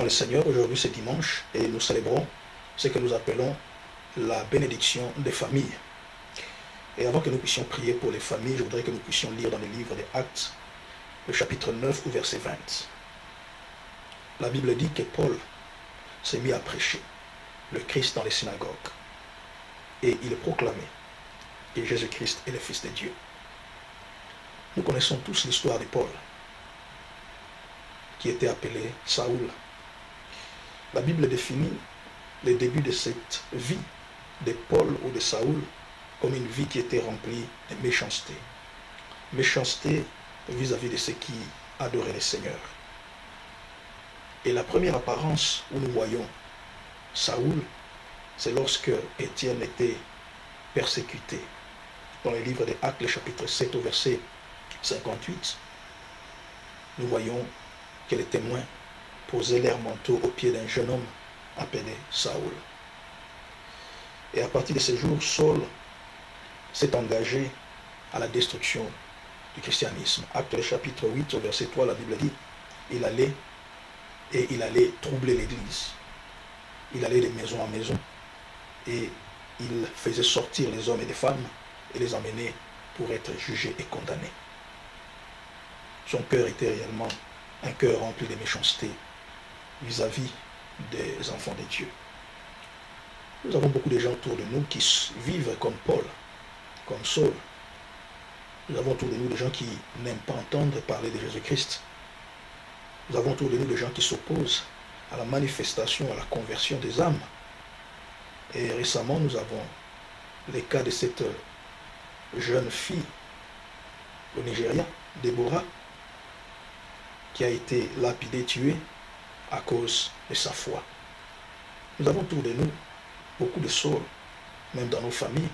dans le Seigneur. Aujourd'hui, c'est dimanche et nous célébrons ce que nous appelons la bénédiction des familles. Et avant que nous puissions prier pour les familles, je voudrais que nous puissions lire dans le livre des Actes, le chapitre 9 ou verset 20. La Bible dit que Paul s'est mis à prêcher le Christ dans les synagogues. Et il proclamait que Jésus-Christ est le Fils de Dieu. Nous connaissons tous l'histoire de Paul, qui était appelé Saoul. La Bible définit le début de cette vie de Paul ou de Saoul comme une vie qui était remplie de méchanceté. Méchanceté vis-à-vis de ceux qui adoraient le Seigneur. Et la première apparence où nous voyons Saoul, c'est lorsque Étienne était persécuté. Dans le livre des Actes, le chapitre 7 au verset 58, nous voyons que les témoins posaient leurs manteaux aux pieds d'un jeune homme appelé Saoul. Et à partir de ce jour, Saul s'est engagé à la destruction du christianisme. Acte le chapitre 8 au verset 3, la Bible dit, il allait troubler l'église. Il allait de maison en maison et il faisait sortir les hommes et les femmes et les emmener pour être jugés et condamnés. Son cœur était réellement un cœur rempli de méchanceté vis-à-vis des enfants de Dieu. Nous avons beaucoup de gens autour de nous qui vivent comme Paul, comme Saul. Nous avons autour de nous des gens qui n'aiment pas entendre parler de Jésus-Christ. Nous avons autour de nous des gens qui s'opposent à la manifestation, à la conversion des âmes. Et récemment, nous avons les cas de cette jeune fille au Nigeria, Déborah, qui a été lapidée, tuée à cause de sa foi. Nous avons autour de nous beaucoup de Saul, même dans nos familles.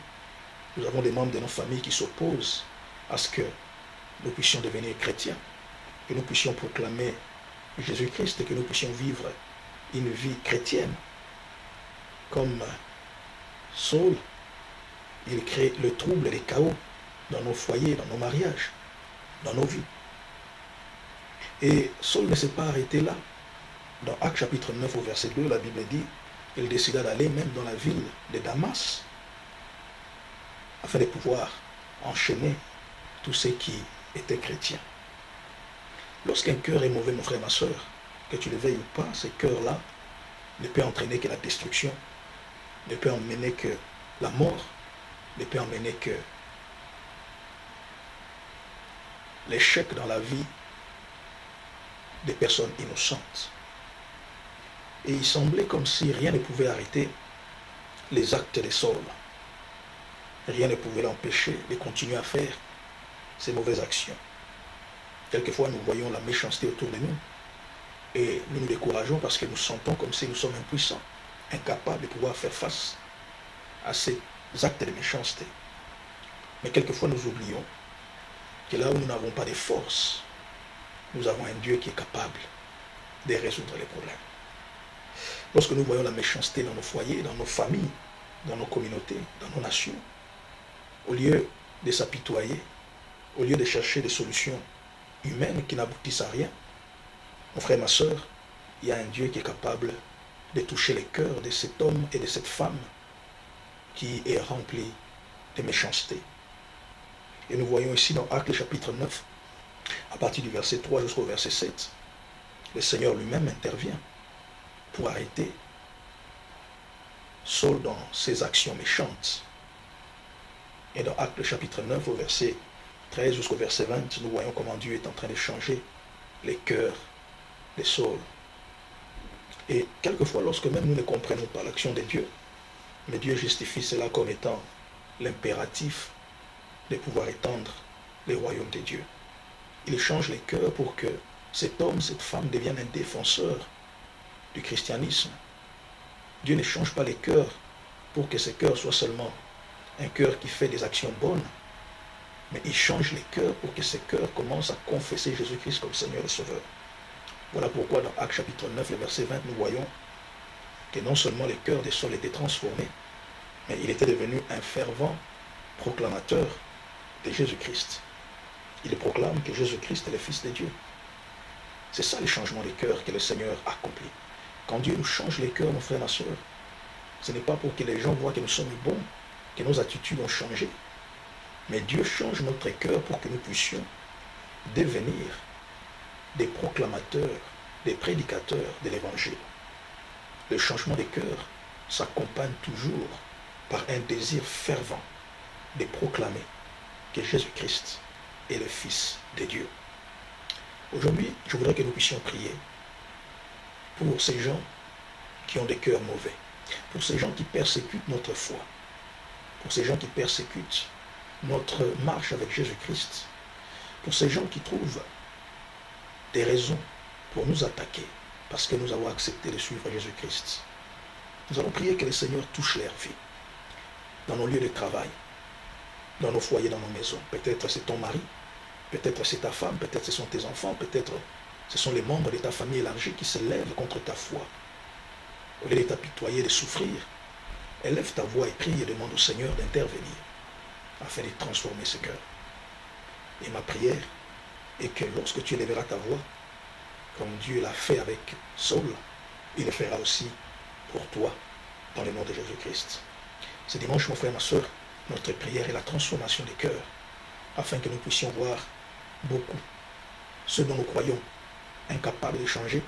Nous avons des membres de nos familles qui s'opposent à ce que nous puissions devenir chrétiens, que nous puissions proclamer Jésus-Christ et que nous puissions vivre une vie chrétienne. Comme Saul, il crée le trouble et le chaos dans nos foyers, dans nos mariages, dans nos vies. Et Saul ne s'est pas arrêté là. Dans Actes chapitre 9 au verset 2, la Bible dit qu'il décida d'aller même dans la ville de Damas afin de pouvoir enchaîner tous ceux qui étaient chrétiens. Lorsqu'un cœur est mauvais, mon frère, ma soeur, que tu le veuilles ou pas, ce cœur-là ne peut entraîner que la destruction, ne peut emmener que la mort, ne peut emmener que l'échec dans la vie des personnes innocentes. Et il semblait comme si rien ne pouvait arrêter les actes de Saul. Rien ne pouvait l'empêcher de continuer à faire ces mauvaises actions. Quelquefois, nous voyons la méchanceté autour de nous et nous nous décourageons parce que nous sentons comme si nous sommes impuissants, incapables de pouvoir faire face à ces actes de méchanceté. Mais quelquefois, nous oublions que là où nous n'avons pas de force, nous avons un Dieu qui est capable de résoudre les problèmes. Lorsque nous voyons la méchanceté dans nos foyers, dans nos familles, dans nos communautés, dans nos nations, au lieu de s'apitoyer, au lieu de chercher des solutions humaines qui n'aboutissent à rien, mon frère, ma soeur, il y a un Dieu qui est capable de toucher les cœurs de cet homme et de cette femme qui est rempli de méchanceté. Et nous voyons ici dans Actes chapitre 9, à partir du verset 3 jusqu'au verset 7, le Seigneur lui-même intervient pour arrêter Saul dans ses actions méchantes. Et dans Actes chapitre 9, au verset 13 jusqu'au verset 20, nous voyons comment Dieu est en train de changer les cœurs de Saul. Et quelquefois, lorsque même nous ne comprenons pas l'action de Dieu, mais Dieu justifie cela comme étant l'impératif de pouvoir étendre les royaumes de Dieu. Il change les cœurs pour que cet homme, cette femme devienne un défenseur du christianisme. Dieu ne change pas les cœurs pour que ce cœur soit seulement un cœur qui fait des actions bonnes, mais il change les cœurs pour que ce cœur commence à confesser Jésus-Christ comme Seigneur et Sauveur. Voilà pourquoi dans Actes chapitre 9, le verset 20, nous voyons que non seulement les cœurs de Saul étaient transformés, mais il était devenu un fervent proclamateur de Jésus-Christ. Il proclame que Jésus-Christ est le Fils de Dieu. C'est ça le changement de cœur que le Seigneur accomplit. Quand Dieu nous change les cœurs, mon frère, ma soeur, ce n'est pas pour que les gens voient que nous sommes bons, que nos attitudes ont changé. Mais Dieu change notre cœur pour que nous puissions devenir des proclamateurs, des prédicateurs de l'Évangile. Le changement des cœurs s'accompagne toujours par un désir fervent de proclamer que Jésus-Christ est le Fils de Dieu. Aujourd'hui, je voudrais que nous puissions prier pour ces gens qui ont des cœurs mauvais, pour ces gens qui persécutent notre foi, pour ces gens qui persécutent notre marche avec Jésus-Christ, pour ces gens qui trouvent des raisons pour nous attaquer parce que nous avons accepté de suivre Jésus-Christ. Nous allons prier que le Seigneur touche leur vie, dans nos lieux de travail, dans nos foyers, dans nos maisons. Peut-être c'est ton mari, peut-être c'est ta femme, peut-être ce sont tes enfants, peut-être ce sont les membres de ta famille élargie qui se lèvent contre ta foi. Au lieu de t'apitoyer, de souffrir, élève ta voix et prie et demande au Seigneur d'intervenir afin de transformer ce cœur. Et ma prière est que lorsque tu élèveras ta voix, comme Dieu l'a fait avec Saul, il le fera aussi pour toi, dans le nom de Jésus-Christ. Ce dimanche, mon frère, ma soeur, notre prière est la transformation des cœurs, afin que nous puissions voir beaucoup ce dont nous croyons incapables de changer.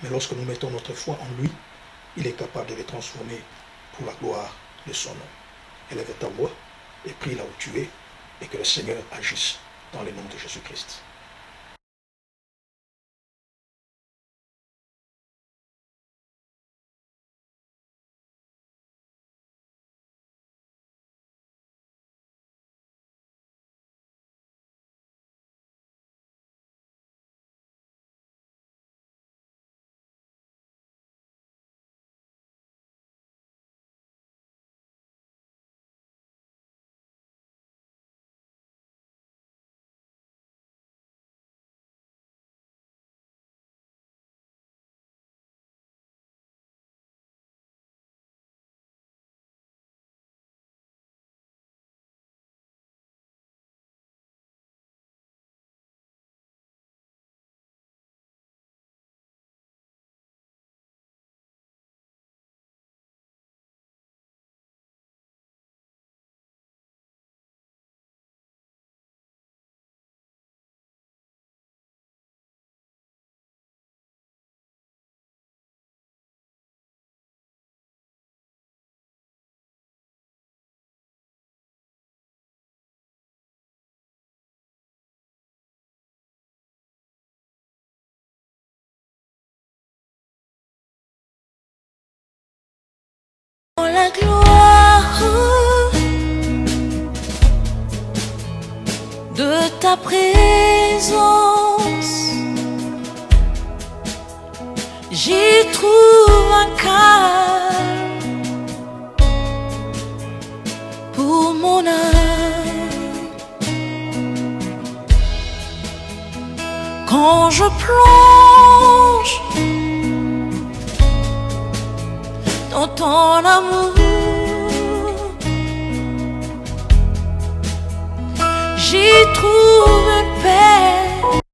Mais lorsque nous mettons notre foi en lui, il est capable de les transformer pour la gloire de son nom. Élève ta voix et prie là où tu es, et que le Seigneur agisse dans le nom de Jésus-Christ. La gloire de ta présence, j'y trouve un calme pour mon âme. Quand je plonge dans ton amour, j'y trouve une paix